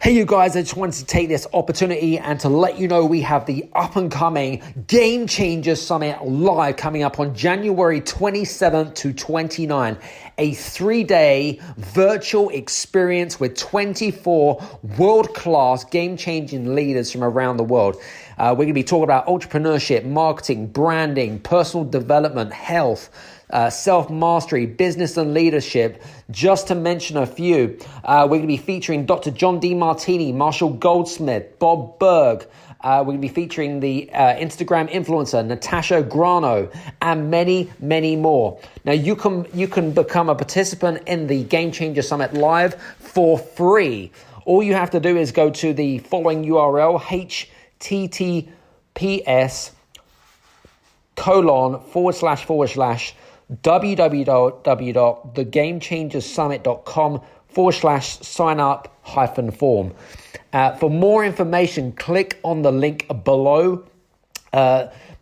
Hey you guys, I just wanted to take this opportunity and to let you know we have the up and coming Game Changers Summit live coming up on January 27th to 29th. A 3-day virtual experience with 24 world-class game-changing leaders from around the world. We're going to be talking about entrepreneurship, marketing, branding, personal development, health, self-mastery, business and leadership, just to mention a few. We're going to be featuring Dr. John D. Martini, Marshall Goldsmith, Bob Berg. We're going to be featuring the Instagram influencer, Natasha Grano, and many, many more. Now, you can become a participant in the Game Changer Summit Live for free. All you have to do is go to the following URL, https:// www.thegamechangersummit.com/sign-up-form. For more information, click on the link below,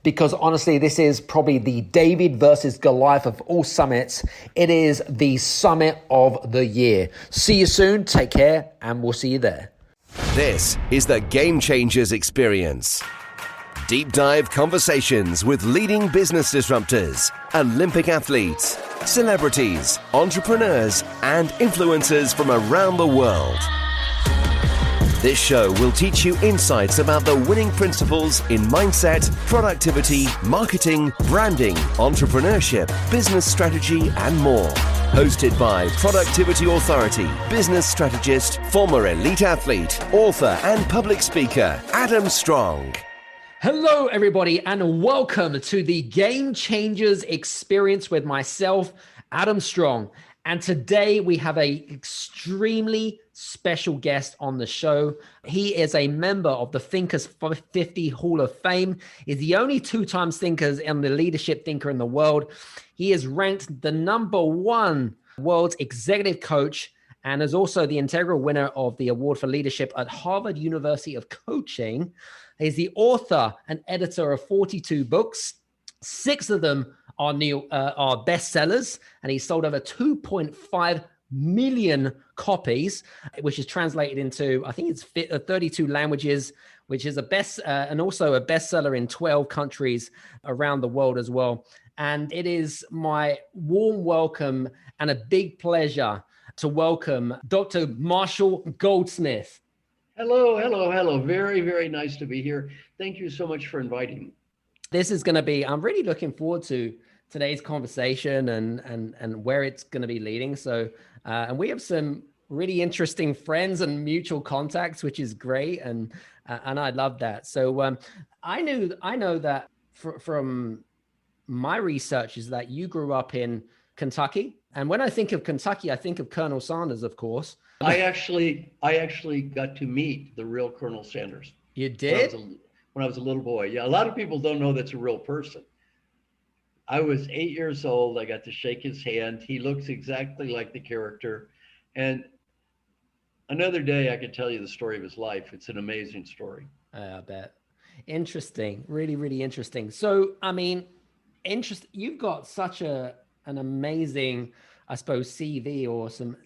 because honestly, this is probably the David versus Goliath of all summits. It is the summit of the year. See you soon, take care, and we'll see you there. This is the Game Changers Experience. Deep dive conversations with leading business disruptors, Olympic athletes, celebrities, entrepreneurs, and influencers from around the world. This show will teach you insights about the winning principles in mindset, productivity, marketing, branding, entrepreneurship, business strategy, and more. Hosted by Productivity Authority, business strategist, former elite athlete, author, and public speaker, Adam Strong. Hello, everybody, and welcome to the Game Changers Experience with myself, Adam Strong. And today we have an extremely special guest on the show. He is a member of the Thinkers 50 Hall of Fame. He's the only two-time thinker and the leadership thinker in the world. He is ranked the #1 world's executive coach and is also the integral winner of the award for leadership at Harvard University of Coaching. He's the author and editor of 42 books. 6 of them are bestsellers, and he's sold over 2.5 million copies, which is translated into, I think it's 32 languages, which is and also a bestseller in 12 countries around the world as well. And it is my warm welcome and a big pleasure to welcome Dr. Marshall Goldsmith. Hello. Very, very nice to be here. Thank you so much for inviting me. This is going to be, I'm really looking forward to today's conversation and where it's going to be leading. So, and we have some really interesting friends and mutual contacts, which is great. And I love that. So I know that from my research is that you grew up in Kentucky. And when I think of Kentucky, I think of Colonel Sanders, of course. I actually got to meet the real Colonel Sanders. You did? When I was a little boy. Yeah, a lot of people don't know that's a real person. I was 8 years old. I got to shake his hand. He looks exactly like the character. And another day I could tell you the story of his life. It's an amazing story. I bet. Interesting. Really, really interesting. So, I mean, you've got such an amazing, I suppose, CV or some,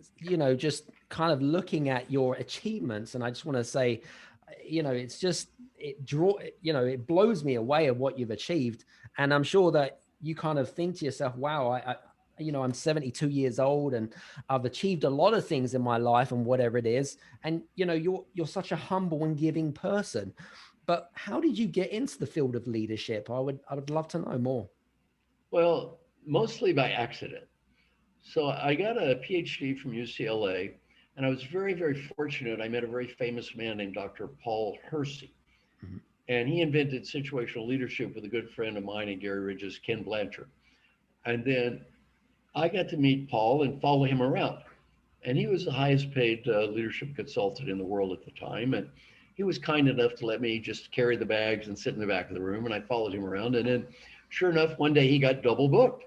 just kind of looking at your achievements. And I just want to say, it blows me away of what you've achieved. And I'm sure that you kind of think to yourself, wow, I'm 72 years old and I've achieved a lot of things in my life and whatever it is. And, you're such a humble and giving person. But how did you get into the field of leadership? I would love to know more. Well, mostly by accident. So I got a PhD from UCLA, and I was very, very fortunate. I met a very famous man named Dr. Paul Hersey. Mm-hmm. And he invented situational leadership with a good friend of mine and Gary Ridge's, Ken Blanchard. And then I got to meet Paul and follow him around. And he was the highest paid leadership consultant in the world at the time. And he was kind enough to let me just carry the bags and sit in the back of the room. And I followed him around. And then sure enough, one day he got double booked.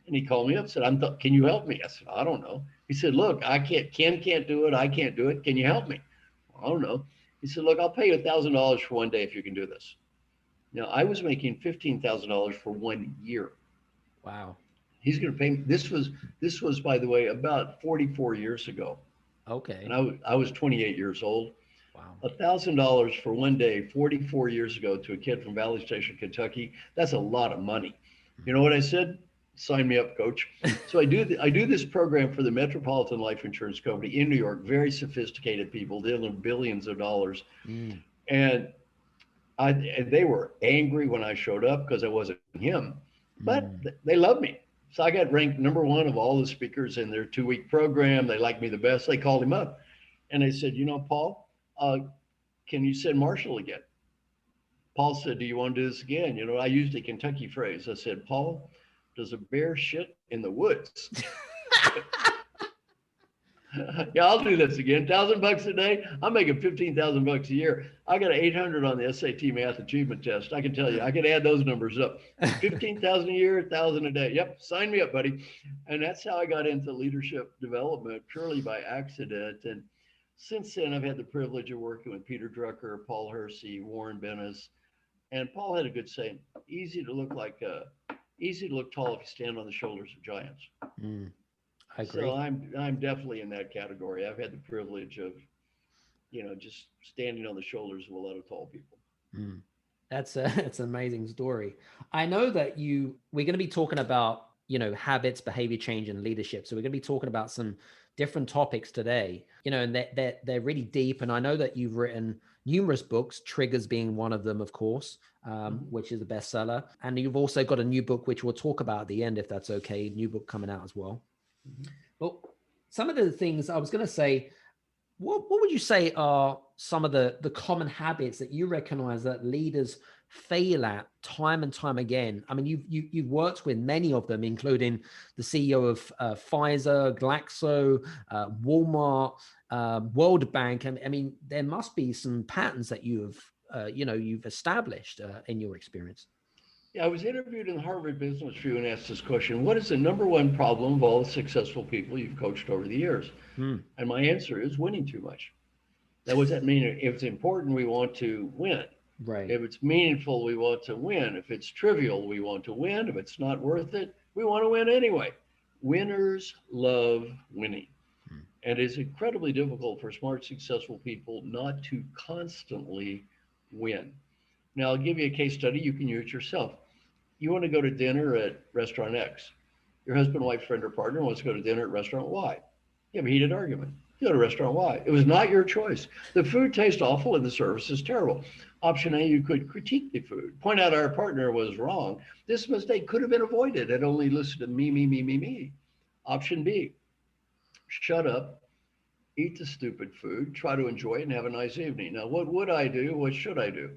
And he called me up and said, can you help me? I said, I don't know. He said, look, Ken can't do it. I can't do it. Can you help me? I don't know. He said, look, I'll pay you $1,000 for one day if you can do this. Now, I was making $15,000 for 1 year. Wow. He's going to pay me. This was, by the way, about 44 years ago. Okay. And I was 28 years old. Wow. $1,000 for one day, 44 years ago, to a kid from Valley Station, Kentucky. That's a lot of money. You know what I said? Sign me up, coach. So I do this program for the Metropolitan Life Insurance Company in New York. Very sophisticated people dealing with billions of dollars, Mm, and and they were angry when I showed up because I wasn't him, but mm. they love me. So I got ranked number one of all the speakers in their 2 week program. They liked me the best. They called him up and they said, you know, Paul, can you send Marshall again? Paul said, do you want to do this again? You know, I used a Kentucky phrase. I said, Paul, does a bear shit in the woods? Yeah, I'll do this again. $1,000 a day. I'm making $15,000 a year. I got an 800 on the SAT Math Achievement Test. I can tell you, I can add those numbers up. 15,000 a year, 1,000 a day. Yep, sign me up, buddy. And that's how I got into leadership development, purely by accident. And since then, I've had the privilege of working with Peter Drucker, Paul Hersey, Warren Bennis, and Paul had a good saying: easy to look tall if you stand on the shoulders of giants. Mm, I agree. So I'm definitely in that category. I've had the privilege of, just standing on the shoulders of a lot of tall people. Mm. It's an amazing story. I know that we're going to be talking about, habits, behavior change, and leadership. So we're going to be talking about some different topics today, and they're really deep. And I know that you've written numerous books, Triggers being one of them, of course, which is a bestseller. And you've also got a new book, which we'll talk about at the end, if that's okay. New book coming out as well. Well, some of the things I was going to say, what would you say are some of the common habits that you recognize that leaders fail at time and time again? I mean, you've worked with many of them, including the CEO of Pfizer, Glaxo, Walmart, World Bank. I mean, there must be some patterns that you've established in your experience. Yeah, I was interviewed in the Harvard Business Review and asked this question: what is the number one problem of all the successful people you've coached over the years? And my answer is winning too much. Now, what does that mean? If it's important, we want to win. Right. If it's meaningful, we want to win. If it's trivial, we want to win. If it's not worth it, we want to win anyway. Winners love winning. And it's incredibly difficult for smart, successful people not to constantly win. Now, I'll give you a case study you can use yourself. You want to go to dinner at restaurant X. Your husband, wife, friend, or partner wants to go to dinner at restaurant Y. You have a heated argument. You go to restaurant Y. It was not your choice. The food tastes awful and the service is terrible. Option A, you could critique the food, point out our partner was wrong. This mistake could have been avoided had only listened to me. Option B, shut up, eat the stupid food, try to enjoy it, and have a nice evening. Now, what would I do? What should I do?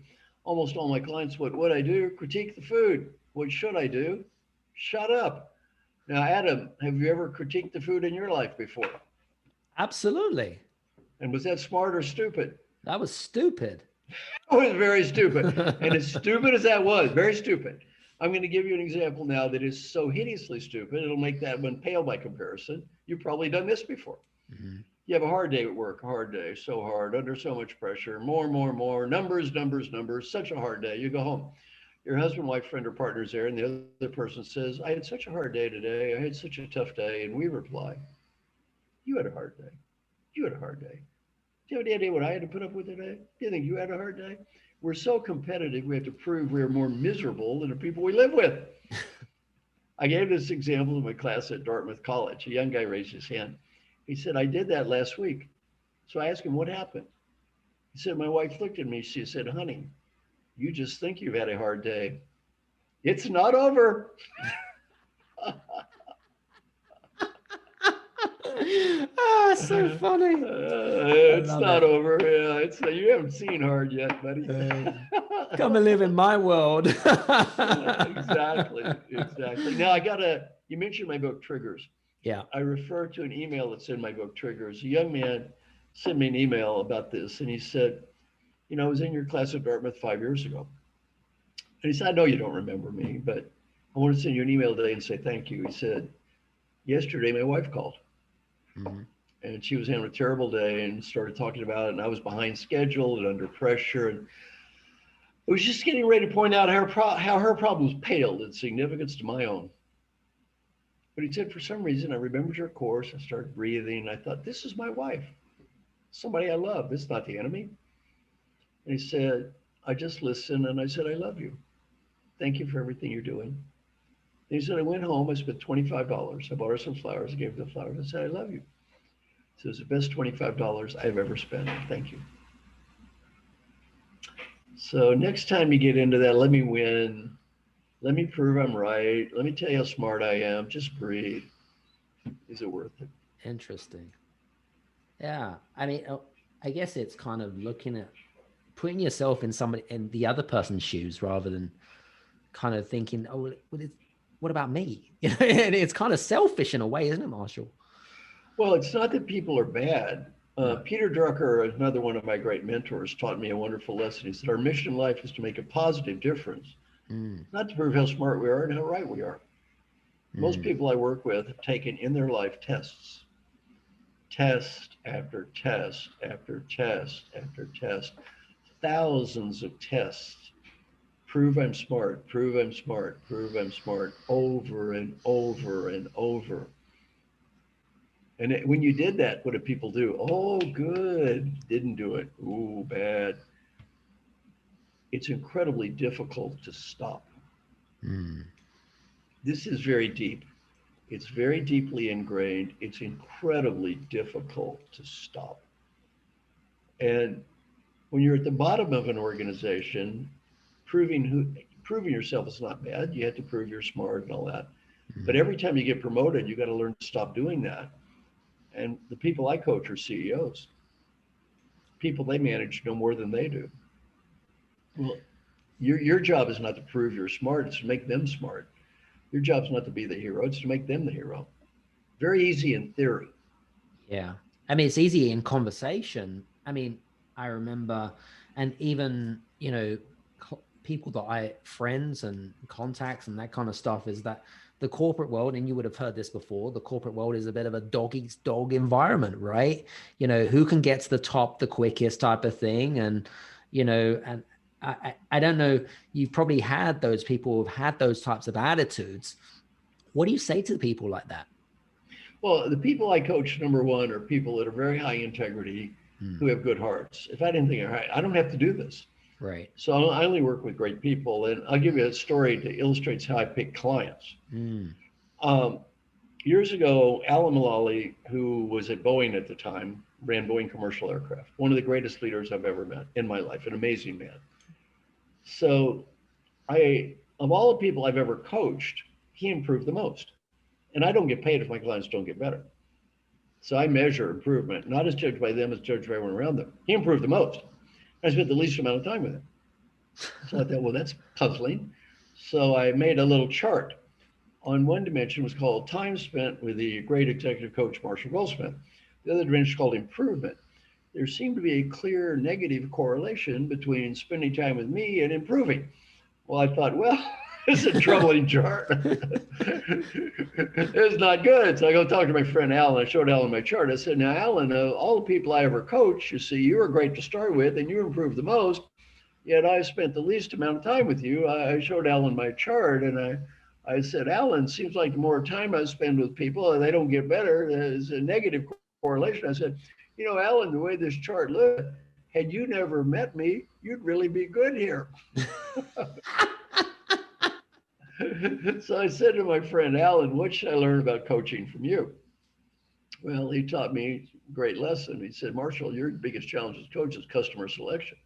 Almost all my clients, what would I do? Critique the food. What should I do? Shut up. Now, Adam, have you ever critiqued the food in your life before? Absolutely. And was that smart or stupid? That was stupid. It was very stupid. And as stupid as that was, very stupid. I'm going to give you an example now that is so hideously stupid, it'll make that one pale by comparison. You've probably done this before. Mm-hmm. You have a hard day at work, a hard day, so hard, under so much pressure, more, numbers, such a hard day. You go home. Your husband, wife, friend, or partner's there, and the other person says, I had such a hard day today. I had such a tough day. And we reply, you had a hard day. You had a hard day. Do you have any idea what I had to put up with today? Do you think you had a hard day? We're so competitive, we have to prove we're more miserable than the people we live with. I gave this example in my class at Dartmouth College. A young guy raised his hand. He said, I did that last week. So I asked him, what happened? He said, my wife looked at me. She said, honey, you just think you've had a hard day. It's not over. So funny. It's not over. Yeah, you haven't seen hard yet, buddy. Come and live in my world. Exactly. Now you mentioned my book, Triggers. Yeah. I refer to an email that's in my book, Triggers. A young man sent me an email about this, and he said, I was in your class at Dartmouth 5 years ago. And he said, I know you don't remember me, but I want to send you an email today and say thank you. He said, yesterday my wife called. Mm-hmm. And she was having a terrible day and started talking about it, and I was behind schedule and under pressure. And I was just getting ready to point out how her problems paled in significance to my own. But he said, for some reason, I remembered your course. I started breathing. I thought, this is my wife, somebody I love. This is not the enemy. And he said, I just listened and I said, I love you. Thank you for everything you're doing. And he said, I went home. I spent $25. I bought her some flowers. I gave her the flowers. I said, I love you. So it's the best $25 I've ever spent. Thank you. So next time you get into that, let me win. Let me prove I'm right. Let me tell you how smart I am. Just breathe. Is it worth it? Interesting. Yeah. I mean, I guess it's kind of looking at putting yourself in somebody in the other person's shoes rather than kind of thinking, oh, what about me? You know, and it's kind of selfish in a way, isn't it, Marshall? Well, it's not that people are bad. No. Peter Drucker, another one of my great mentors, taught me a wonderful lesson. He said, our mission in life is to make a positive difference, not to prove how smart we are and how right we are. Most people I work with have taken in their life tests, test after test after test after test, thousands of tests. Prove I'm smart, prove I'm smart, prove I'm smart, over and over and over. And when you did that, what did people do? Oh, good. Didn't do it. Ooh, bad. It's incredibly difficult to stop. This is very deep. It's very deeply ingrained. It's incredibly difficult to stop. And when you're at the bottom of an organization, proving yourself is not bad. You have to prove you're smart and all that. But every time you get promoted, you got to learn to stop doing that. And the people I coach are CEOs. People they manage know more than they do. Well, your job is not to prove you're smart, it's to make them smart. Your job is not to be the hero, it's to make them the hero. Very easy in theory. Yeah. I mean, it's easy in conversation. I mean, I remember, and even, you know, people that friends and contacts and that kind of stuff, is that the corporate world, and you would have heard this before, the corporate world is a bit of a dog eats dog environment, right? You know, who can get to the top the quickest type of thing. And, you know, and I don't know, you've probably had those people who've had those types of attitudes. What do you say to people like that? Well, the people I coach, number one, are people that are very high integrity, who have good hearts. If I didn't think, all right, I don't have to do this. Right. So I only work with great people. And I'll give you a story that illustrates how I pick clients. Years ago, Alan Mulally, who was at Boeing at the time, ran Boeing commercial aircraft, one of the greatest leaders I've ever met in my life, an amazing man. So of all the people I've ever coached, he improved the most. And I don't get paid if my clients don't get better. So I measure improvement, not as judged by them, as judged by everyone around them. He improved the most. I spent the least amount of time with him. So I thought, well, that's puzzling. So I made a little chart. On one dimension was called time spent with the great executive coach, Marshall Goldsmith. The other dimension is called improvement. There seemed to be a clear negative correlation between spending time with me and improving. Well, I thought, well, it's a troubling chart. It's not good. So I go talk to my friend Alan. I showed Alan my chart. I said, now, Alan, all the people I ever coached, you see, you were great to start with and you improved the most. Yet I spent the least amount of time with you. I showed Alan my chart and I said, Alan, seems like the more time I spend with people, they don't get better. There's a negative correlation. I said, you know, Alan, the way this chart looks, had you never met me, you'd really be good here. So I said to my friend Alan, what should I learn about coaching from you? Well, he taught me a great lesson. He said, Marshall, your biggest challenge as coach is customer selection.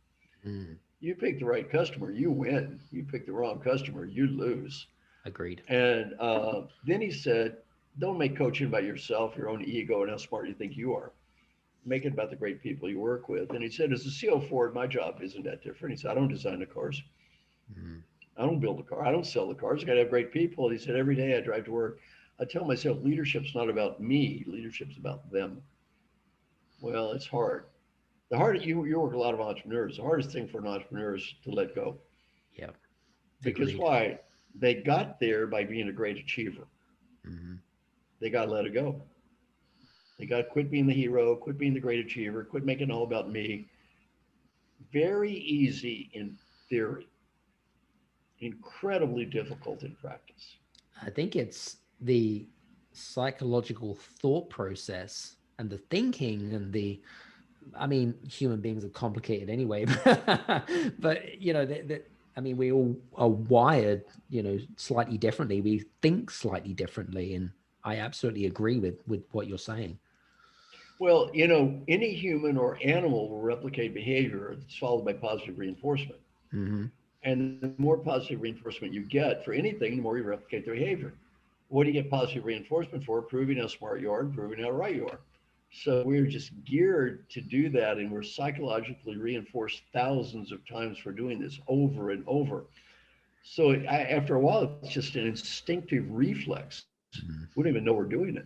You pick the right customer, you win. You pick the wrong customer, you lose. Agreed. And then he said, don't make coaching about yourself, your own ego, and how smart you think you are. Make it about the great people you work with. And he said, as a CEO of Ford, my job isn't that different. He said, I don't design the cars. I don't build a car. I don't sell the cars. I got to have great people. And he said, every day I drive to work, I tell myself, leadership's not about me. Leadership's about them. Well, it's hard. You work with a lot of entrepreneurs. The hardest thing for an entrepreneur is to let go. Yeah. Because why? They got there by being a great achiever. They got to let it go. They got to quit being the hero, quit being the great achiever, quit making it all about me. Very easy in theory, incredibly difficult in practice. I think it's the psychological thought process and the thinking and I mean, human beings are complicated anyway, but you know, I mean, we all are wired, you know, slightly differently. We think slightly differently. And I absolutely agree with what you're saying. Well, you know, any human or animal will replicate behavior that's followed by positive reinforcement. Mm-hmm. And the more positive reinforcement you get for anything, the more you replicate the behavior. What do you get positive reinforcement for? Proving how smart you are and proving how right you are. So we're just geared to do that, and we're psychologically reinforced thousands of times for doing this over and over. So after a while, it's just an instinctive reflex. Mm-hmm. We don't even know we're doing it.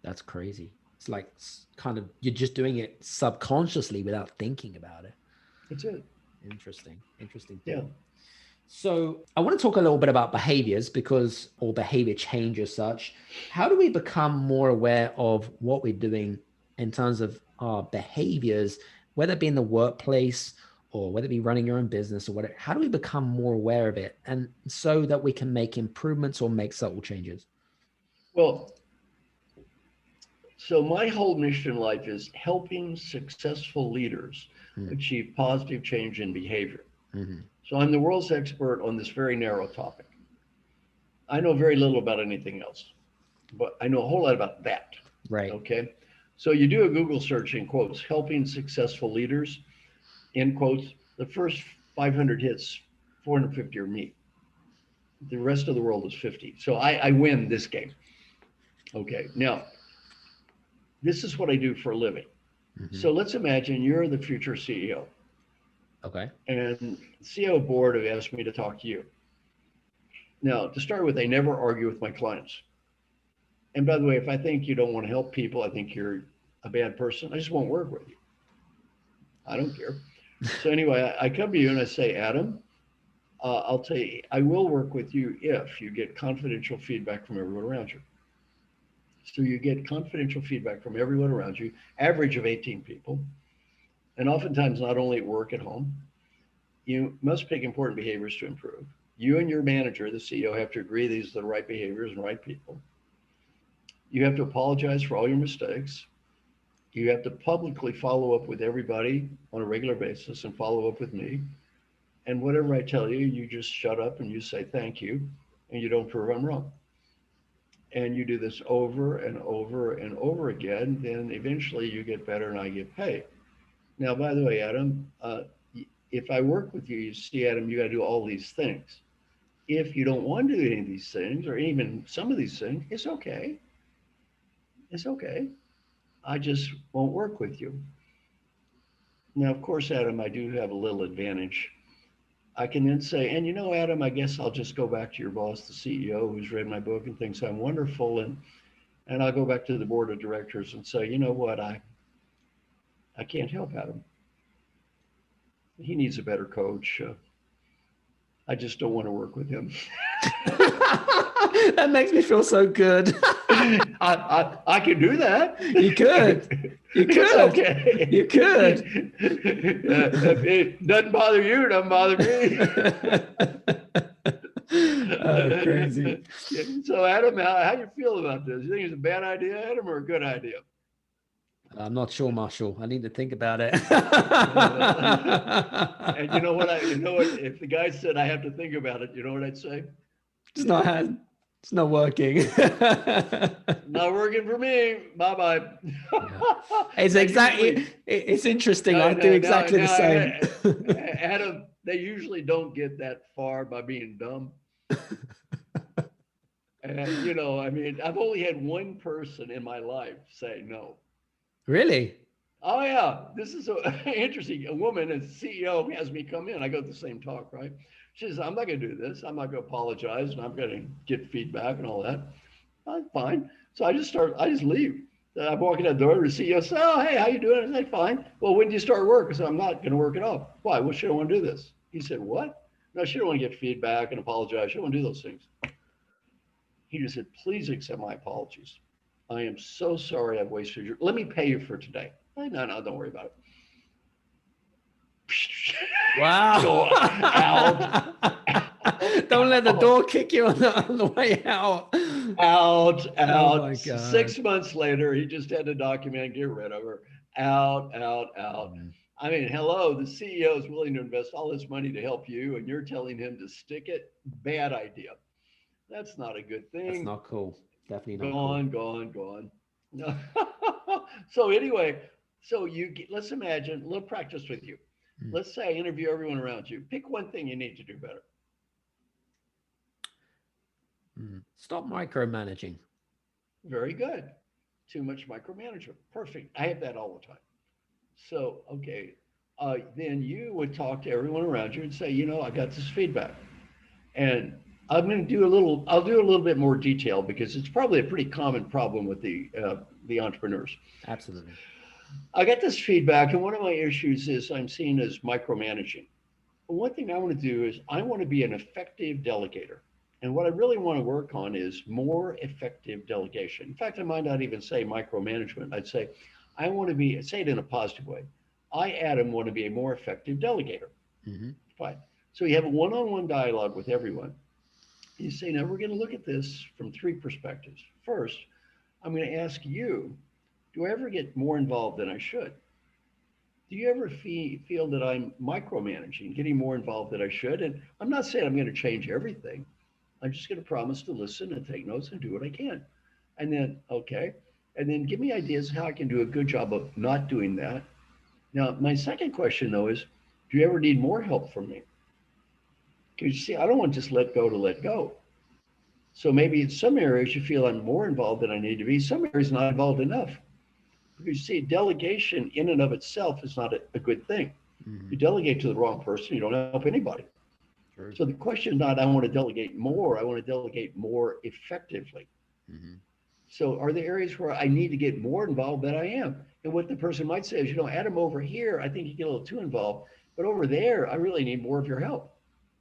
That's crazy. It's like kind of, you're just doing it subconsciously without thinking about it. That's it. Interesting. Yeah. So I want to talk a little bit about behaviors or behavior change as such. How do we become more aware of what we're doing in terms of our behaviors, whether it be in the workplace or whether it be running your own business or whatever? How do we become more aware of it, and so that we can make improvements or make subtle changes? Well, so my whole mission in life is helping successful leaders achieve positive change in behavior. Mm-hmm. So I'm the world's expert on this very narrow topic. I know very little about anything else, but I know a whole lot about that. Right. Okay. So you do a Google search in quotes, helping successful leaders, in quotes, the first 500 hits, 450 are me. The rest of the world is 50. So I win this game. Okay. Now, this is what I do for a living. Mm-hmm. So let's imagine you're the future CEO. Okay. And the CEO board have asked me to talk to you. Now, to start with, I never argue with my clients. And by the way, if I think you don't want to help people, I think you're a bad person, I just won't work with you. I don't care. So anyway, I come to you and I say, Adam, I'll tell you, I will work with you if you get confidential feedback from everyone around you. So you get confidential feedback from everyone around you, average of 18 people. And oftentimes, not only at work, at home, you must pick important behaviors to improve. You and your manager, the CEO, have to agree these are the right behaviors and right people. You have to apologize for all your mistakes. You have to publicly follow up with everybody on a regular basis and follow up with me. And whatever I tell you, you just shut up and you say thank you, and you don't prove I'm wrong. And you do this over and over and over again, then eventually you get better and I get paid. Now, by the way, Adam, if I work with you, you see, Adam, you got to do all these things. If you don't want to do any of these things, or even some of these things, it's okay. It's okay. I just won't work with you. Now, of course, Adam, I do have a little advantage. I can then say, and you know, Adam, I guess I'll just go back to your boss, the CEO, who's read my book and thinks I'm wonderful. And I'll go back to the board of directors and say, you know what, I can't help Adam. He needs a better coach. I just don't want to work with him. That makes me feel so good. I can do that. You could. You could. It's okay. You could. If it doesn't bother you, it doesn't bother me. Oh, crazy. So, Adam, how do you feel about this? You think it's a bad idea, Adam, or a good idea? I'm not sure, Marshall. I need to think about it. And you know what? If the guy said I have to think about it, you know what I'd say? It's not working. Not working for me. Bye-bye. Yeah. It's interesting. I do exactly the same. Adam, they usually don't get that far by being dumb. And, you know, I mean, I've only had one person in my life say no. Really? Oh, yeah. This is interesting. A woman, as CEO, has me come in. I go to the same talk, right? She says, I'm not going to do this. I'm not going to apologize, and I'm going to get feedback and all that. I'm fine. So I just leave. I'm walking out the door, the CEO says, oh, hey, how you doing? I say, fine. Well, when do you start work? I said, I'm not going to work at all. Why? Well, she don't want to do this. He said, what? No, she don't want to get feedback and apologize. She don't want to do those things. He just said, please accept my apologies. I am so sorry I've wasted your, let me pay you for today. I said, no, don't worry about it. Wow. Go out. Don't let the door kick you on the way out. Out. Oh my God. 6 months later, he just had to document, get rid of her. Out. I mean, hello, the CEO is willing to invest all this money to help you, and you're telling him to stick it? Bad idea. That's not a good That's thing. not cool. Definitely not Gone. No. So anyway, let's imagine, let's practice with you. Mm. Let's say I interview everyone around you. Pick one thing you need to do better. Stop micromanaging. Very good. Too much micromanagement. Perfect. I have that all the time. So, okay. Then you would talk to everyone around you and say, I got this feedback. And I'll do a little bit more detail because it's probably a pretty common problem with the entrepreneurs. Absolutely. I got this feedback, and one of my issues is I'm seen as micromanaging. But one thing I want to do is I want to be an effective delegator. And what I really want to work on is more effective delegation. In fact, I might not even say micromanagement. I'd say I want to be, say it in a positive way. I, Adam, want to be a more effective delegator. Mm-hmm. Fine. So you have a one-on-one dialogue with everyone. You say, now we're going to look at this from three perspectives. First, I'm going to ask you, do I ever get more involved than I should? Do you ever feel that I'm micromanaging, getting more involved than I should? And I'm not saying I'm going to change everything. I'm just going to promise to listen and take notes and do what I can. And then, okay. And then give me ideas how I can do a good job of not doing that. Now, my second question, though, is do you ever need more help from me? Because you see, I don't want to just let go. So maybe in some areas you feel I'm more involved than I need to be. Some areas not involved enough. Because you see, delegation in and of itself is not a good thing. Mm-hmm. You delegate to the wrong person, you don't help anybody. Sure. So the question is not, I want to delegate more, I want to delegate more effectively. Mm-hmm. So are there areas where I need to get more involved than I am? And what the person might say is, Adam, over here, I think you get a little too involved, but over there, I really need more of your help.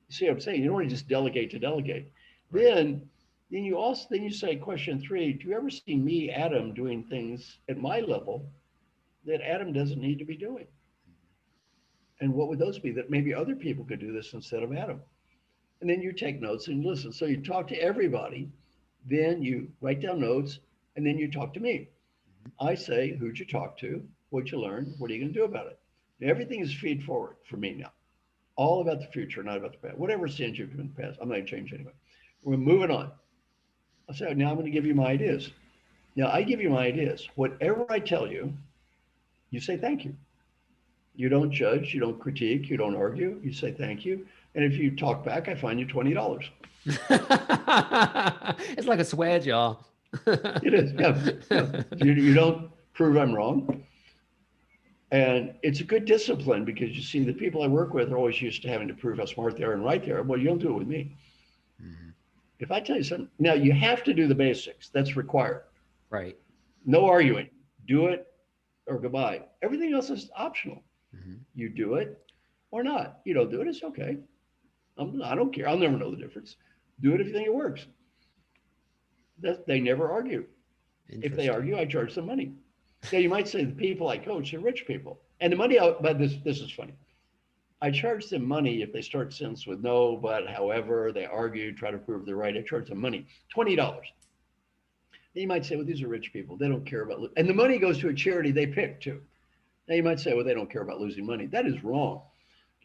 You see what I'm saying? You don't want to just delegate to delegate. Right. Then you say, question 3, do you ever see me, Adam, doing things at my level that Adam doesn't need to be doing? And what would those be? That maybe other people could do this instead of Adam. And then you take notes and listen. So you talk to everybody, then you write down notes, and then you talk to me. I say, who'd you talk to? What'd you learn? What are you going to do about it? Everything is feed forward for me now. All about the future, not about the past. Whatever sins you've been past, I'm not going to change anyway. We're moving on. I say, now I'm going to give you my ideas. Now I give you my ideas. Whatever I tell you, you say thank you. You don't judge, you don't critique, you don't argue. You say thank you. And if you talk back, I fine you $20. It's like a swear jar. It is, yeah. You don't prove I'm wrong. And it's a good discipline because you see the people I work with are always used to having to prove how smart they are and right they are. Well, you don't do it with me. Mm-hmm. If I tell you something, now you have to do the basics. That's required. Right. No arguing. Do it or goodbye. Everything else is optional. Mm-hmm. You do it or not. You don't do it, it's okay. I don't care. I'll never know the difference. Do it if you think it works. They never argue. If they argue, I charge them money. Now you might say the people I coach are rich people. And the money, but this is funny. I charge them money if they start sentence with no, but, however, they argue, try to prove they're right. I charge them money, $20. Then you might say, well, these are rich people. They don't care about, and the money goes to a charity they pick too. Now you might say, well, they don't care about losing money. That is wrong.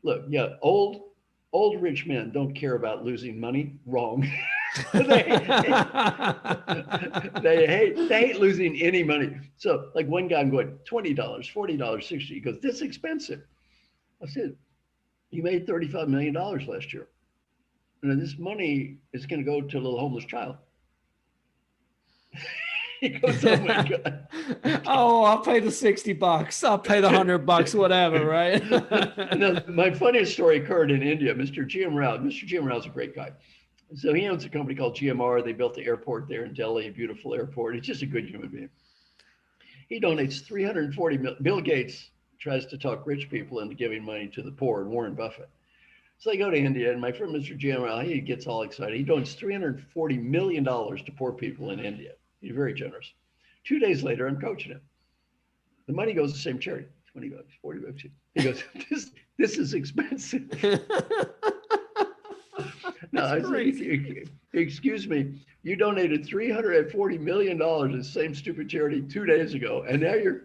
Look, yeah, old rich men don't care about losing money. Wrong. they hate losing any money. So like one guy, I'm going, $20, $40, $60. He goes, this is expensive. I said, you made $35 million last year. And this money is going to go to a little homeless child. He goes, oh my God. Oh, I'll pay the $60. I'll pay the $100, whatever, right? Now, my funniest story occurred in India. Mr. GM Rao. Mr. GM Rao is a great guy. So he owns a company called GMR. They built the airport there in Delhi, a beautiful airport. He's just a good human being. He donates $340 million. Bill Gates tries to talk rich people into giving money to the poor, and Warren Buffett. So they go to India, and my friend, Mr. GMR, he gets all excited. He donates $340 million to poor people in India. He's very generous. 2 days later, I'm coaching him. The money goes to the same charity, $20, $40. He goes, this is expensive. I crazy. said, excuse me, you donated $340 million to the same stupid charity 2 days ago, and now you're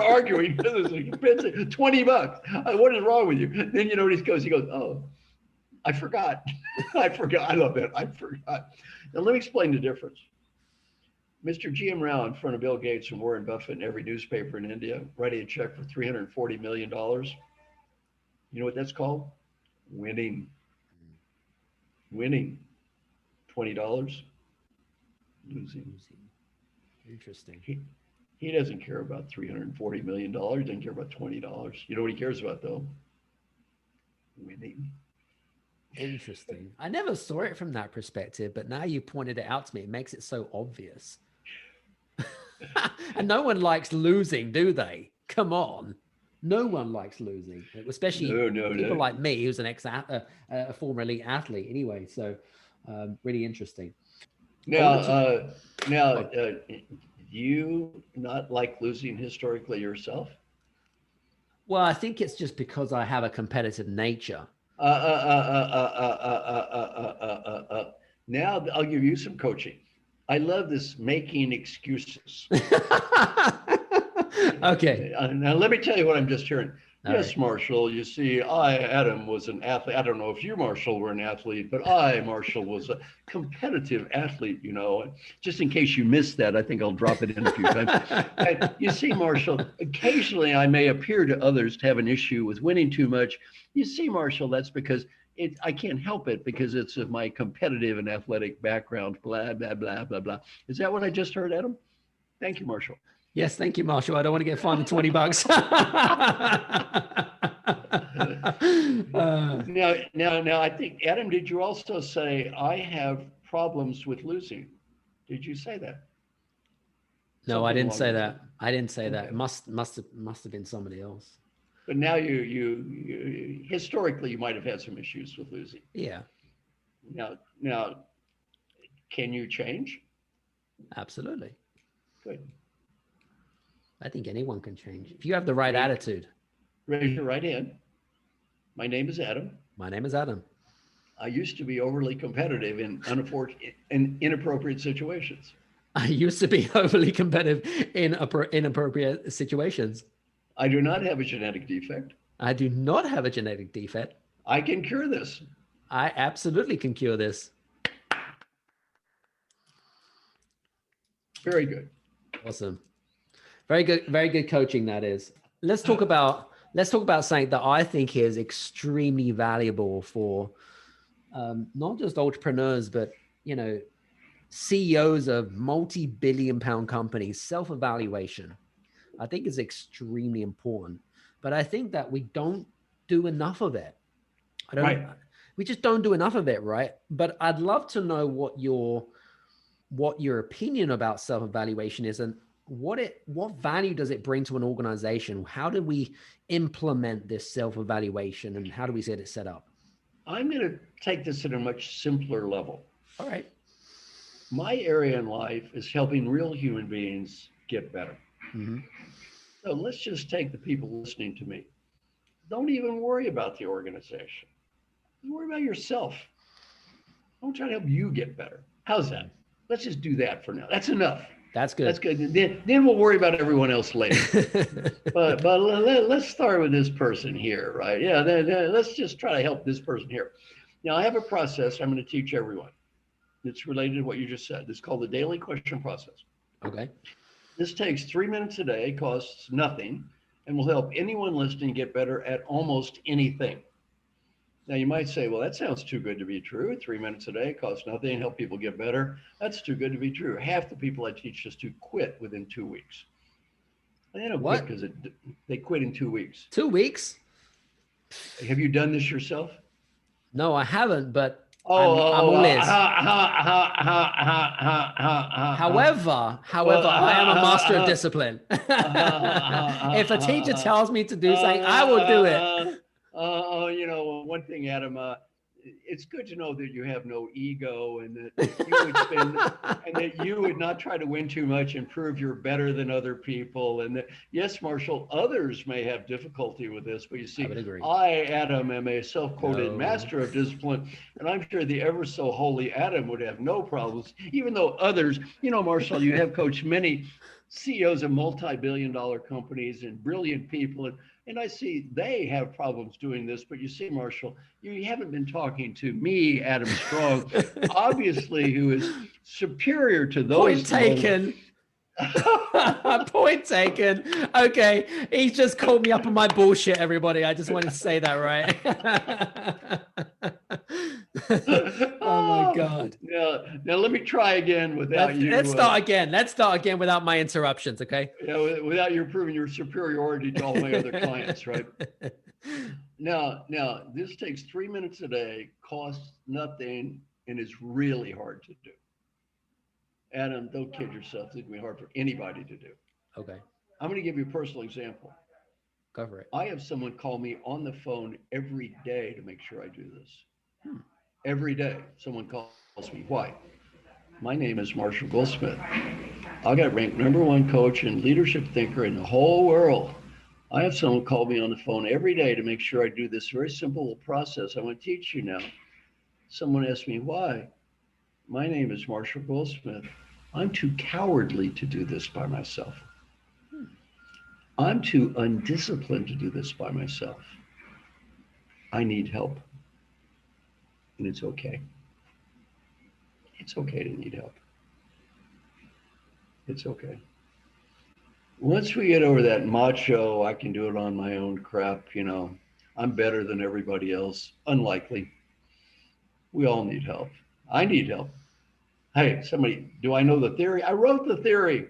arguing for this expensive $20. What is wrong with you? Then you know what he goes? He goes, oh, I forgot. I forgot. I love that. I forgot. Now let me explain the difference. Mr. G.M. Rao in front of Bill Gates and Warren Buffett and every newspaper in India writing a check for $340 million. You know what that's called? Winning. Winning. $20. Losing. Interesting. He doesn't care about $340 million. He doesn't care about $20. You know what he cares about though? Winning. Interesting. I never saw it from that perspective, but now you pointed it out to me. It makes it so obvious. And no one likes losing, do they? Come on. No one likes losing, especially people like me, who's an a former elite athlete anyway. So really interesting. Now, do you not like losing historically yourself? Well, I think it's just because I have a competitive nature. Now I'll give you some coaching. I love this making excuses. Okay. Now let me tell you what I'm just hearing. All Yes, right. Marshall, you see, Adam, was an athlete. I don't know if you, Marshall, were an athlete, but Marshall, was a competitive athlete, you know. Just in case you missed that, I think I'll drop it in a few times. And you see, Marshall, occasionally I may appear to others to have an issue with winning too much. You see, Marshall, that's because I can't help it because it's of my competitive and athletic background, blah, blah, blah, blah, blah. Is that what I just heard, Adam? Thank you, Marshall. Yes, thank you, Marshall. I don't want to get fined $20. Now, I think, Adam, did you also say I have problems with losing? Did you say that? No, I didn't say that. Lines. I didn't say that. Okay. It must have been somebody else. But now you historically you might have had some issues with losing. Yeah, Now, can you change? absolutely. Good. I think anyone can change if you have the right attitude. Raise your right hand. My name is Adam. My name is Adam. I used to be overly competitive in inappropriate situations. I used to be overly competitive in inappropriate situations. I do not have a genetic defect. I do not have a genetic defect. I can cure this. I absolutely can cure this. Very good. Awesome. Very good coaching that is. Let's talk about something that I think is extremely valuable for not just entrepreneurs, but CEOs of multi-billion-pound companies. Self-evaluation, I think, is extremely important. But I think that we don't do enough of it. We just don't do enough of it, right? But I'd love to know what your opinion about self-evaluation is, and what value does it bring to an organization? How do we implement this self-evaluation, and how do we get it set up? I'm going to take this at a much simpler level. All right. My area in life is helping real human beings get better. Mm-hmm. So let's just take the people listening to me. Don't even worry about the organization. Worry about yourself. I'm trying to help you get better. How's that? Let's just do that for now. That's enough. That's good. That's good. Then we'll worry about everyone else later. but let's start with this person here, right? Yeah, let's just try to help this person here. Now, I have a process I'm going to teach everyone. It's related to what you just said. It's called the daily question process. Okay. This takes 3 minutes a day, costs nothing, and will help anyone listening get better at almost anything. Now, you might say, well, that sounds too good to be true. 3 minutes a day, costs nothing, help people get better. That's too good to be true. Half the people I teach just to quit within 2 weeks. And they don't quit because they quit in 2 weeks. 2 weeks? Have you done this yourself? No, I haven't, but I'm all ears. However, I am a master of discipline. If a teacher tells me to do something, I will do it. One thing, Adam, it's good to know that you have no ego and that you would spend and that you would not try to win too much and prove you're better than other people. And that, yes, Marshall, others may have difficulty with this, but you see, I, Adam, am a self-quoted master of discipline, and I'm sure the ever so holy Adam would have no problems, even though others, Marshall, you have coached many CEOs of multi-billion-dollar companies and brilliant people, and I see they have problems doing this, but you see, Marshall, you haven't been talking to me, Adam Strong, obviously, who is superior to those. Point taken. Point taken. Okay, he's just called me up on my bullshit, everybody. I just wanted to say that, right? Oh my God. Now let me try again without you. Let's start again. Let's start again without my interruptions, okay? Yeah, without you proving your superiority to all my other clients, right? Now, this takes 3 minutes a day, costs nothing, and is really hard to do. Adam, don't kid yourself. It's going to be hard for anybody to do. Okay. I'm going to give you a personal example. Go for it. I have someone call me on the phone every day to make sure I do this. Every day, someone calls me. Why? My name is Marshall Goldsmith. I got ranked #1 coach and leadership thinker in the whole world. I have someone call me on the phone every day to make sure I do this very simple process I'm going to teach you now. Someone asked me why. My name is Marshall Goldsmith. I'm too cowardly to do this by myself. I'm too undisciplined to do this by myself. I need help. And it's okay. It's okay to need help. It's okay. Once we get over that macho, I can do it on my own crap, I'm better than everybody else. Unlikely. We all need help. I need help. Hey, somebody, do I know the theory? I wrote the theory.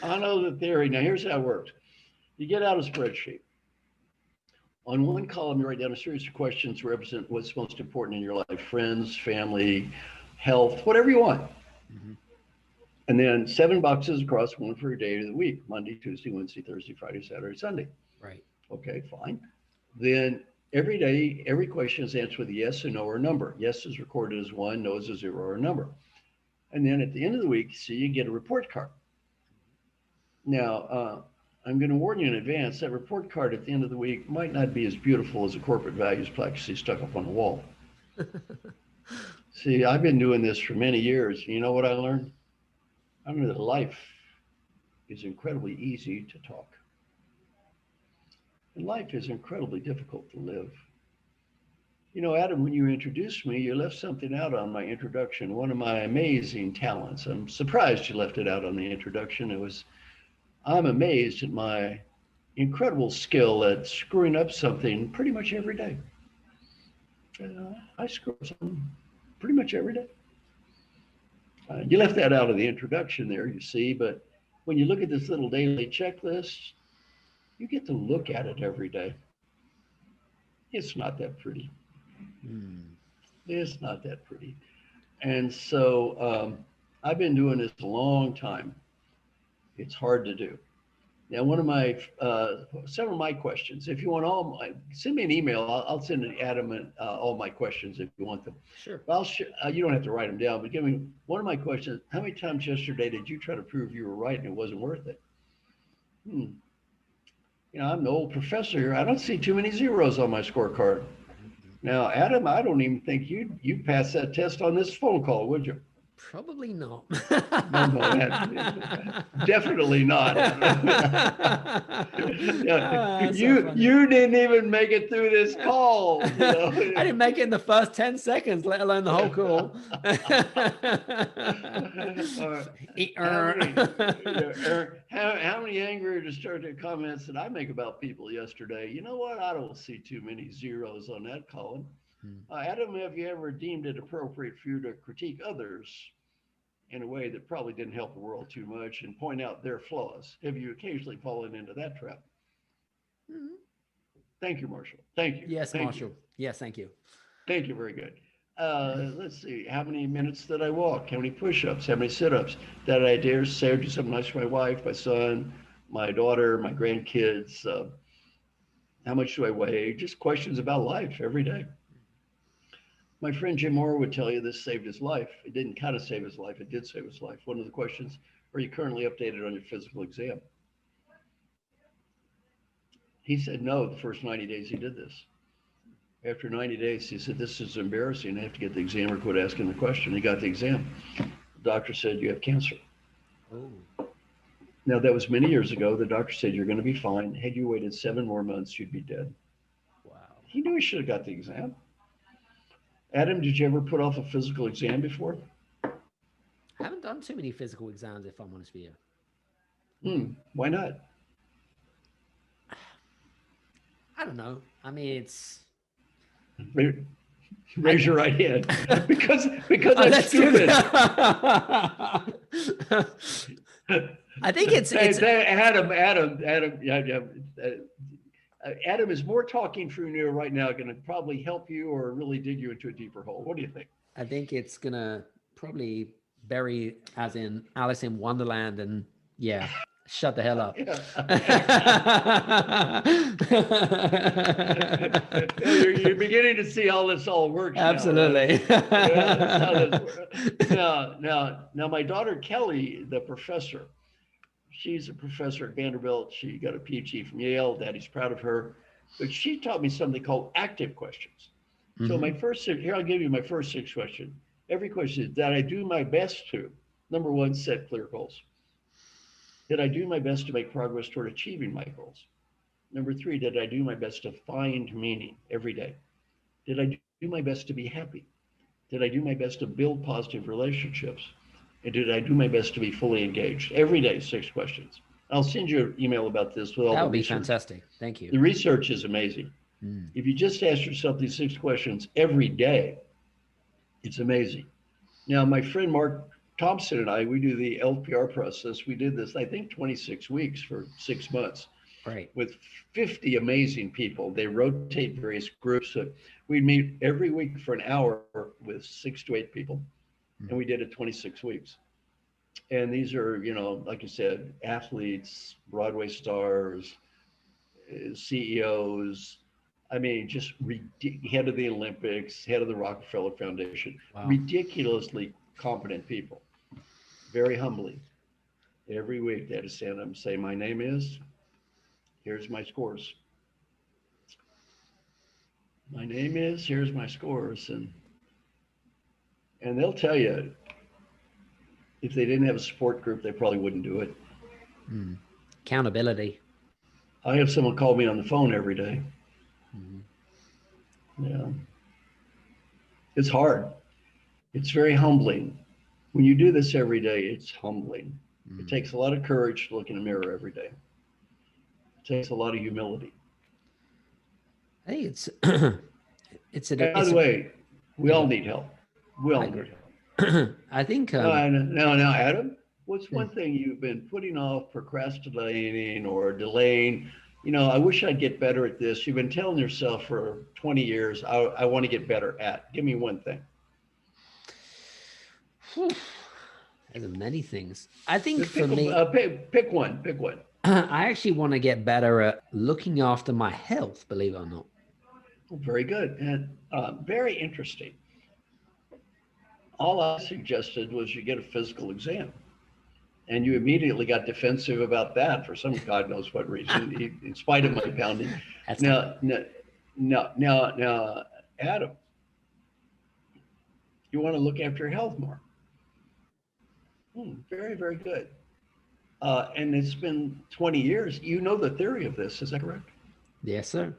I know the theory. Now, here's how it works. You get out a spreadsheet. On one column, you write down a series of questions to represent what's most important in your life: friends, family, health, whatever you want. Mm-hmm. And then 7 boxes across, one for your day of the week: Monday, Tuesday, Wednesday, Thursday, Friday, Saturday, Sunday. Right. Okay, fine. Then every day, every question is answered with a yes, a no, or a number. Yes is recorded as 1, no is a 0 or a number. And then at the end of the week, you get a report card. Now, I'm going to warn you in advance, that report card at the end of the week might not be as beautiful as a corporate values plaque you see stuck up on the wall. See, I've been doing this for many years. You know what I learned? I learned that life is incredibly easy to talk. And life is incredibly difficult to live. Adam, when you introduced me, you left something out on my introduction, one of my amazing talents. I'm surprised you left it out on the introduction. I'm amazed at my incredible skill at screwing up something pretty much every day. I screw up something pretty much every day. You left that out of the introduction there, you see, but when you look at this little daily checklist, you get to look at it every day. It's not that pretty. It's not that pretty. And so I've been doing this a long time. It's hard to do. Now, one of my, some of my questions, if you want send me an email. I'll send Adam all my questions if you want them. Sure. You don't have to write them down, but give me one of my questions. How many times yesterday did you try to prove you were right and it wasn't worth it? I'm the old professor here. I don't see too many zeros on my scorecard. Now, Adam, I don't even think you'd pass that test on this phone call, would you? Probably not. No, definitely not. You didn't even make it through this call. I didn't make it in the first 10 seconds, let alone the whole call. How many angry or distorted comments did I make about people yesterday? You know what? I don't see too many zeros on that column. Adam, have you ever deemed it appropriate for you to critique others in a way that probably didn't help the world too much and point out their flaws? Have you occasionally fallen into that trap? Mm-hmm. Thank you, Marshall. Thank you. Yes, Marshall. Yes, thank you. Thank you. Very good. Let's see. How many minutes did I walk? How many push-ups? How many sit-ups? Did I dare say or do something nice for my wife, my son, my daughter, my grandkids? How much do I weigh? Just questions about life every day. My friend Jim Moore would tell you this saved his life. It didn't kind of save his life. It did save his life. One of the questions, are you currently updated on your physical exam? He said no the first 90 days he did this. After 90 days, he said, this is embarrassing. I have to get the exam or quit asking the question. He got the exam. The doctor said, you have cancer. Oh. Now, that was many years ago. The doctor said, you're going to be fine. Had you waited 7 more months, you'd be dead. Wow. He knew he should have got the exam. Adam, did you ever put off a physical exam before? I haven't done too many physical exams, if I'm honest with you. Why not? I don't know. I mean, it's... Raise your right hand. because I'm stupid. I think it's Adam, Adam is more talking through you right now, going to probably help you or really dig you into a deeper hole. What do you think? I think it's gonna probably bury, as in Alice in Wonderland, and yeah, shut the hell up. You're beginning to see how this all works. Absolutely. Now, my daughter Kelly, the professor, she's a professor at Vanderbilt. She got a PhD from Yale. Daddy's proud of her. But she taught me something called active questions. Mm-hmm. So here, I'll give you my first 6 questions. Every question is, did I do my best to, number 1, set clear goals? Did I do my best to make progress toward achieving my goals? Number 3, did I do my best to find meaning every day? Did I do my best to be happy? Did I do my best to build positive relationships? And did I do my best to be fully engaged? Every day, 6 questions. I'll send you an email about this with all that the would be research. Fantastic. Thank you. The research is amazing. If you just ask yourself these 6 questions every day, it's amazing. Now, my friend Mark Thompson and I, we do the LPR process. We did this, I think, 26 weeks for 6 months. Right. With 50 amazing people. They rotate various groups. We'd meet every week for an hour with 6 to 8 people. And we did it 26 weeks. And these are, like you said, athletes, Broadway stars, CEOs. I mean, just head of the Olympics, head of the Rockefeller Foundation. Wow. Ridiculously competent people. Very humbly. Every week they had to stand up and say, my name is, here's my scores. My name is, here's my scores. And they'll tell you, if they didn't have a support group, they probably wouldn't do it. Accountability. I have someone call me on the phone every day. Yeah. It's hard. It's very humbling. When you do this every day, it's humbling. It takes a lot of courage to look in the mirror every day. It takes a lot of humility. I think it's By the way, we all need help. We all need help. I think now, Adam, what's one thing you've been putting off, procrastinating or delaying? I wish I'd get better at this. You've been telling yourself for 20 years, I want to get better at. Give me one thing. There's many things. I think pick one. I actually want to get better at looking after my health, believe it or not. Very good. And very interesting. All I suggested was you get a physical exam. And you immediately got defensive about that for some God knows what reason, in spite of my pounding. Now, Adam, you want to look after your health more. Very, very good. And it's been 20 years. You know the theory of this, is that correct? Yes, sir.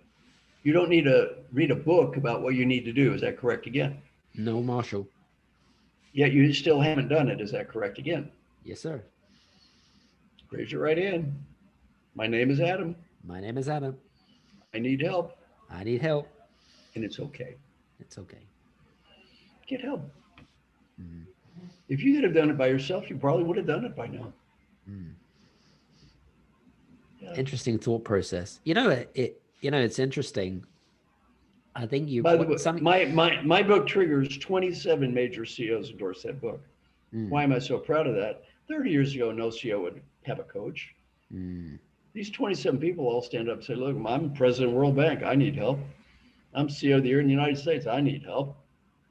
You don't need to read a book about what you need to do. Is that correct again? No, Marshall. Yet you still haven't done it. Is that correct again? Yes, sir. Raise your right hand. My name is Adam. My name is Adam. I need help. I need help. And it's okay. It's okay. Get help. If you could have done it by yourself, you probably would have done it by now. Yeah. Interesting thought process. It's interesting. I think you. By the way, my book triggers 27 major CEOs endorse that book. Why am I so proud of that? 30 years ago, no CEO would have a coach. These 27 people all stand up and say, look, I'm president of World Bank. I need help. I'm CEO of the year in the United States. I need help.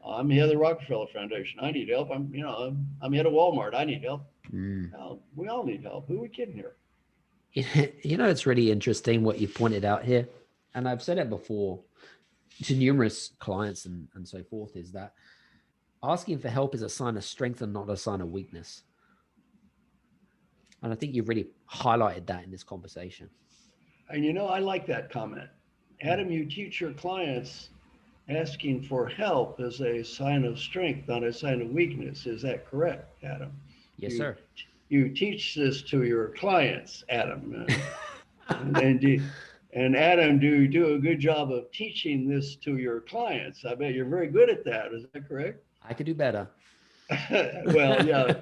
I'm head of the Rockefeller Foundation. I need help. I'm head of Walmart. I need help. We all need help. Who are we kidding here? It's really interesting what you pointed out here. And I've said it before to numerous clients and so forth, is that asking for help is a sign of strength and not a sign of weakness. And I think you've really highlighted that in this conversation. And I like that comment. Adam, you teach your clients asking for help is a sign of strength, not a sign of weakness. Is that correct, Adam? Yes, sir. You teach this to your clients, Adam. And Adam, do you do a good job of teaching this to your clients? I bet you're very good at that. Is that correct? I could do better. Well, yeah.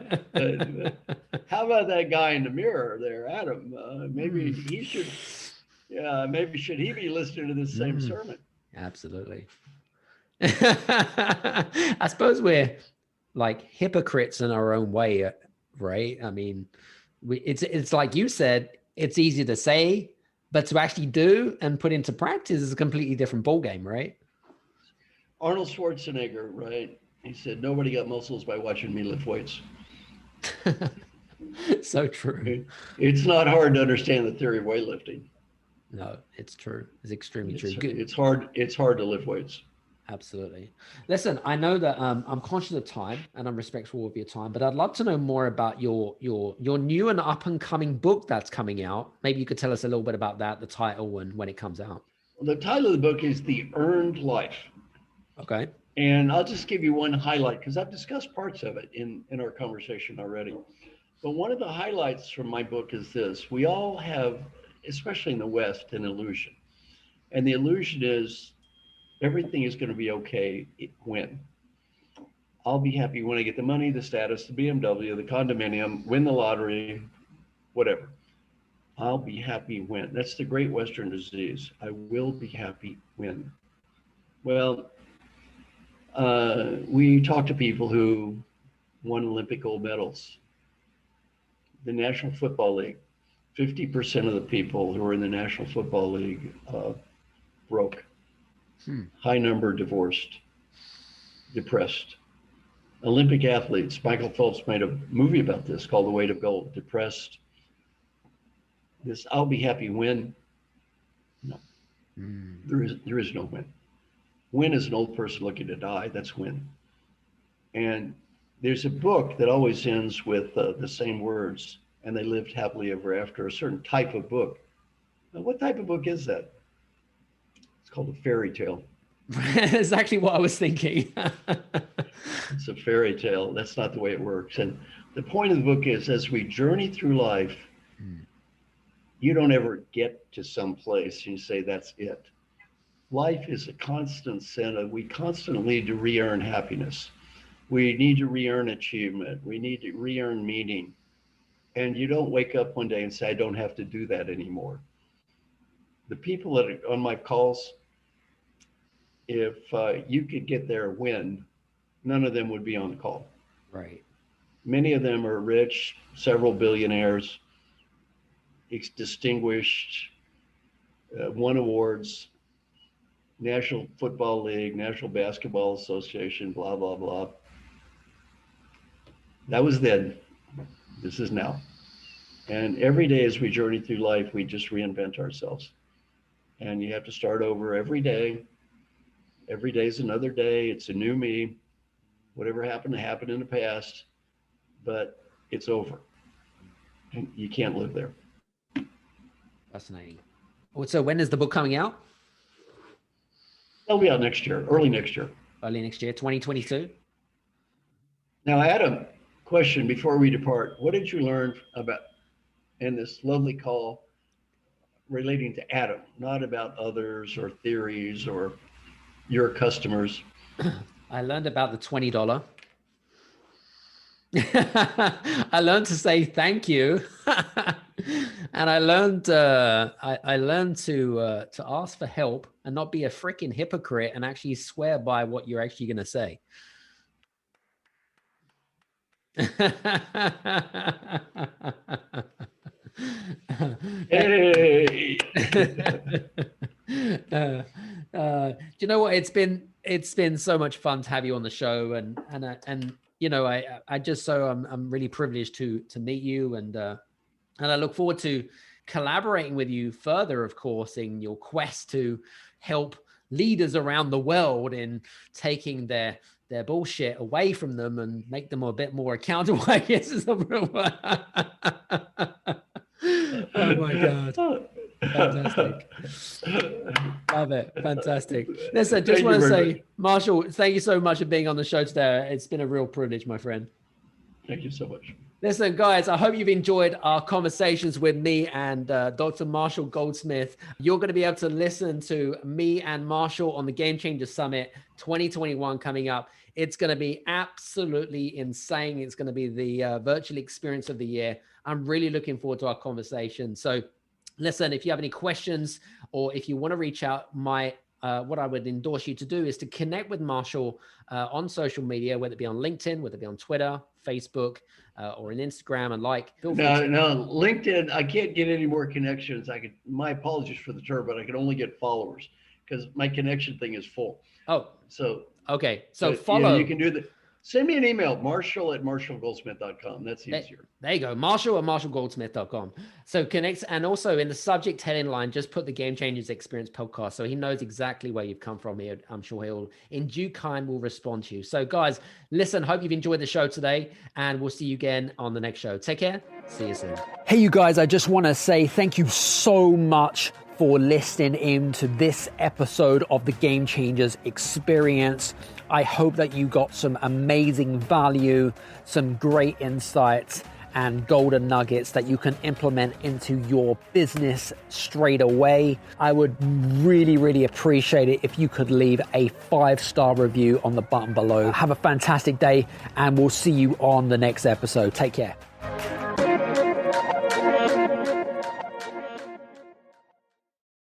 How about that guy in the mirror there, Adam? Maybe he should. Yeah, maybe should he be listening to this same sermon? Absolutely. I suppose we're like hypocrites in our own way, right? I mean, it's like you said, it's easy to say, but to actually do and put into practice is a completely different ballgame, right? Arnold Schwarzenegger, right? He said, nobody got muscles by watching me lift weights. So true. It's not hard to understand the theory of weightlifting. No, it's true. It's extremely true. Good. It's hard to lift weights. Absolutely. Listen, I know that I'm conscious of time and I'm respectful of your time, but I'd love to know more about your new and up and coming book that's coming out. Maybe you could tell us a little bit about that, the title and when it comes out. The title of the book is The Earned Life. Okay. And I'll just give you one highlight because I've discussed parts of it in our conversation already. But one of the highlights from my book is this. We all have, especially in the West, an illusion. And the illusion is everything is going to be okay when. I'll be happy when I get the money, the status, the BMW, the condominium, win the lottery, whatever. I'll be happy when. That's the great Western disease. I will be happy when. Well, we talk to people who won Olympic gold medals. The National Football League, 50% of the people who are in the National Football League broke. High number divorced, depressed. Olympic athletes, Michael Phelps made a movie about this called The Weight of Gold, depressed. This I'll be happy when. No, there is no when. When is an old person looking to die, that's when. And there's a book that always ends with the same words, and they lived happily ever after, a certain type of book. Now, what type of book is that? It's called a fairy tale. That's exactly what I was thinking. It's a fairy tale. That's not the way it works. And the point of the book is, as we journey through life, you don't ever get to some place and you say, that's it. Life is a constant set we constantly need to re-earn happiness. We need to re-earn achievement. We need to re-earn meaning. And you don't wake up one day and say, I don't have to do that anymore. The people that are on my calls, if you could get their win, none of them would be on the call. Right. Many of them are rich, several billionaires, distinguished, won awards, National Football League, National Basketball Association, blah, blah, blah. That was then. This is now. And every day as we journey through life, we just reinvent ourselves. And you have to start over every day. Every day is another day. It's a new me. Whatever happened in the past, but it's over. And you can't live there. Fascinating. So when is the book coming out? It'll be out next year, early next year. Early next year, 2022? Now, Adam, question before we depart. What did you learn about in this lovely call relating to Adam, not about others or theories or your customers? I learned about the $20. I learned to say thank you. And I learned to ask for help and not be a freaking hypocrite and actually swear by what you're actually going to say. Hey. Do you know what? It's been it's been so much fun to have you on the show, and you know, I'm really privileged to meet you, and I look forward to collaborating with you further, of course, in your quest to help leaders around the world in taking their bullshit away from them and make them a bit more accountable, I guess is the real word. Oh my God. Fantastic. Love it. Fantastic. Listen, just want to say, Marshall, thank you so much for being on the show today. It's been a real privilege, my friend. Thank you so much. Listen, guys, I hope you've enjoyed our conversations with me and Dr. Marshall Goldsmith. You're going to be able to listen to me and Marshall on the Game Changer Summit 2021 coming up. It's going to be absolutely insane. It's going to be the virtual experience of the year. I'm really looking forward to our conversation. So listen, if you have any questions or if you want to reach out, what I would endorse you to do is to connect with Marshall on social media, whether it be on LinkedIn, whether it be on Twitter, Facebook, or on Instagram, and No, LinkedIn, I can't get any more connections. My apologies for the term, but I can only get followers because my connection thing is full. Oh, so okay. So follow. You can do that. Send me an email, marshall@marshallgoldsmith.com. That's easier. There you go. Marshall@marshallgoldsmith.com. So connect. And also in the subject heading line, just put the Game Changers Experience podcast. So he knows exactly where you've come from here. I'm sure he'll in due time will respond to you. So guys, listen, hope you've enjoyed the show today, and we'll see you again on the next show. Take care. See you soon. Hey, you guys, I just want to say thank you so much for listening in to this episode of the Game Changers Experience. I hope that you got some amazing value, some great insights, and golden nuggets that you can implement into your business straight away. I would really, really appreciate it if you could leave a 5-star review on the button below. Have a fantastic day, and we'll see you on the next episode. Take care.